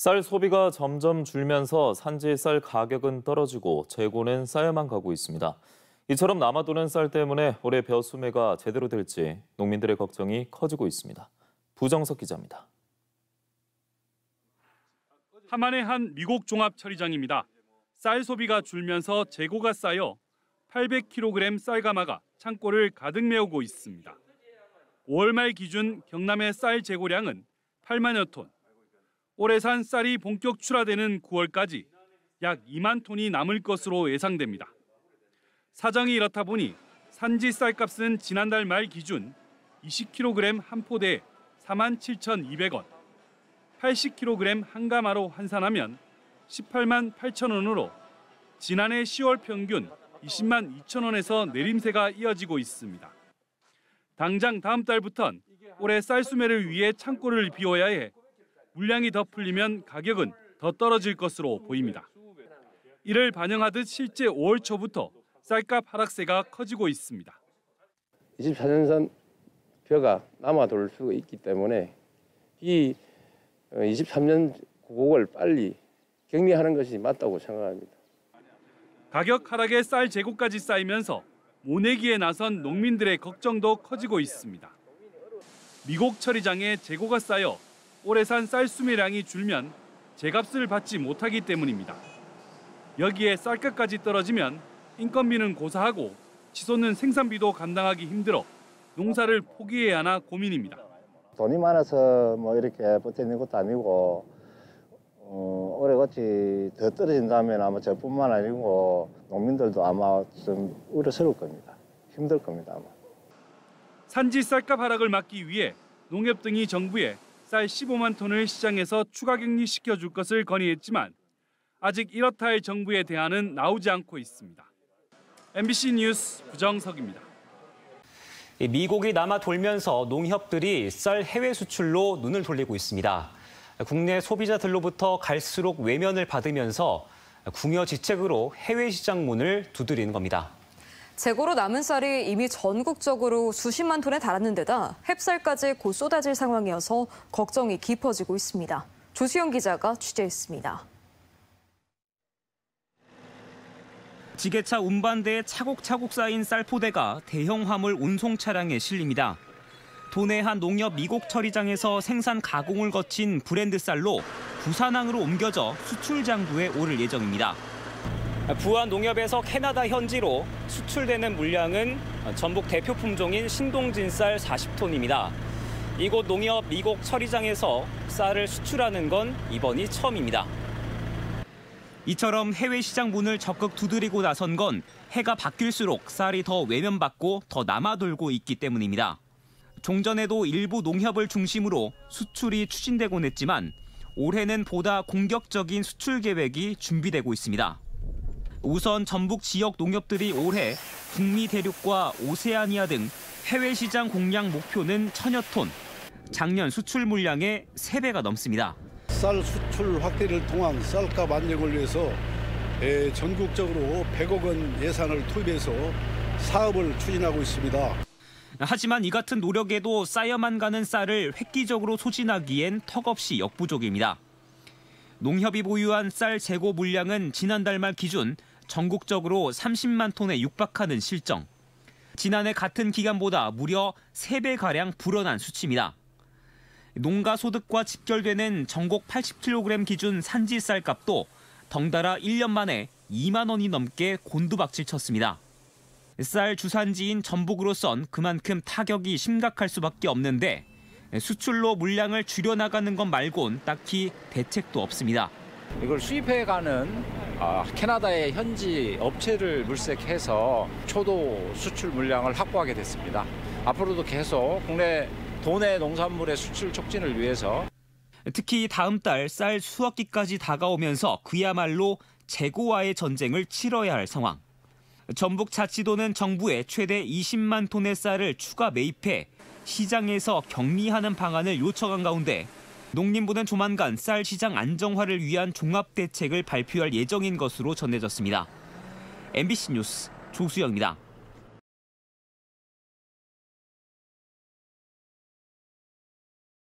쌀 소비가 점점 줄면서 산지 쌀 가격은 떨어지고 재고는 쌓여만 가고 있습니다. 이처럼 남아도는 쌀 때문에 올해 벼 수매가 제대로 될지 농민들의 걱정이 커지고 있습니다. 부정석 기자입니다. 하만의 한 미국 종합 처리장입니다. 쌀 소비가 줄면서 재고가 쌓여 800kg 쌀가마가 창고를 가득 메우고 있습니다. 5월 말 기준 경남의 쌀 재고량은 8만여 톤. 올해 산 쌀이 본격 출하되는 9월까지 약 2만 톤이 남을 것으로 예상됩니다. 사정이 이렇다 보니 산지 쌀값은 지난달 말 기준 20kg 한 포대에 47,200원, 80kg 한 가마로 환산하면 18만 8천 원으로 지난해 10월 평균 20만 2천 원에서 내림세가 이어지고 있습니다. 당장 다음 달부턴 올해 쌀 수매를 위해 창고를 비워야 해 물량이 더 풀리면 가격은 더 떨어질 것으로 보입니다. 이를 반영하듯 실제 5월 초부터 쌀값 하락세가 커지고 있습니다. 24년산 벼가 남아돌 수 있기 때문에 이 23년 곡을 빨리 격리하는 것이 맞다고 생각합니다. 가격 하락에 쌀 재고까지 쌓이면서 모내기에 나선 농민들의 걱정도 커지고 있습니다. 미국 처리장에 재고가 쌓여 올해 산 쌀 수매량이 줄면 제값을 받지 못하기 때문입니다. 여기에 쌀값까지 떨어지면 인건비는 고사하고 치솟는 생산비도 감당하기 힘들어 농사를 포기해야 하나 고민입니다. 돈이 많아서 뭐 이렇게 버티는 것도 아니고 올해같이 더 떨어진다면 아마 저뿐만 아니고 농민들도 아마 좀 우려스러울 겁니다. 힘들 겁니다. 아마. 산지 쌀값 하락을 막기 위해 농협 등이 정부에 쌀 15만 톤을 시장에서 추가 격리시켜 줄 것을 건의했지만 아직 이렇다 할 정부의 대안은 나오지 않고 있습니다. MBC 뉴스 부정석입니다. 미국이 남아 돌면서 농협들이 쌀 해외 수출로 눈을 돌리고 있습니다. 국내 소비자들로부터 갈수록 외면을 받으면서 궁여지책으로 해외 시장 문을 두드리는 겁니다. 재고로 남은 쌀이 이미 전국적으로 수십만 톤에 달하는 데다 햅쌀까지 곧 쏟아질 상황이어서 걱정이 깊어지고 있습니다. 조수영 기자가 취재했습니다. 지게차 운반대에 차곡차곡 쌓인 쌀포대가 대형 화물 운송 차량에 실립니다. 도내 한 농협 미국 처리장에서 생산 가공을 거친 브랜드 쌀로 부산항으로 옮겨져 수출 장부에 오를 예정입니다. 부안 농협에서 캐나다 현지로 수출되는 물량은 전북 대표 품종인 신동진 쌀 40톤입니다. 이곳 농협 미국 처리장에서 쌀을 수출하는 건 이번이 처음입니다. 이처럼 해외 시장 문을 적극 두드리고 나선 건 해가 바뀔수록 쌀이 더 외면받고 더 남아돌고 있기 때문입니다. 종전에도 일부 농협을 중심으로 수출이 추진되곤 했지만 올해는 보다 공격적인 수출 계획이 준비되고 있습니다. 우선 전북 지역 농협들이 올해 북미 대륙과 오세아니아 등 해외 시장 공략 목표는 1,000여 톤, 작년 수출 물량의 3배가 넘습니다. 쌀 수출 확대를 통한 쌀값 안정을 위해서 전국적으로 100억 원 예산을 투입해서 사업을 추진하고 있습니다. 하지만 이 같은 노력에도 쌓여만 가는 쌀을 획기적으로 소진하기엔 턱없이 역부족입니다. 농협이 보유한 쌀 재고 물량은 지난달 말 기준 전국적으로 30만 톤에 육박하는 실정. 지난해 같은 기간보다 무려 3배가량 불어난 수치입니다. 농가 소득과 직결되는 전국 80kg 기준 산지 쌀값도 덩달아 1년 만에 2만 원이 넘게 곤두박질 쳤습니다. 쌀 주산지인 전북으로선 그만큼 타격이 심각할 수밖에 없는데 수출로 물량을 줄여나가는 것 말곤 딱히 대책도 없습니다. 이걸 수입해가는 캐나다의 현지 업체를 물색해서 초도 수출 물량을 확보하게 됐습니다. 앞으로도 계속 국내 도내 농산물의 수출 촉진을 위해서 특히 다음 달 쌀 수확기까지 다가오면서 그야말로 재고와의 전쟁을 치러야 할 상황. 전북자치도는 정부에 최대 20만 톤의 쌀을 추가 매입해 시장에서 격리하는 방안을 요청한 가운데 농림부는 조만간 쌀 시장 안정화를 위한 종합대책을 발표할 예정인 것으로 전해졌습니다. MBC 뉴스 조수영입니다.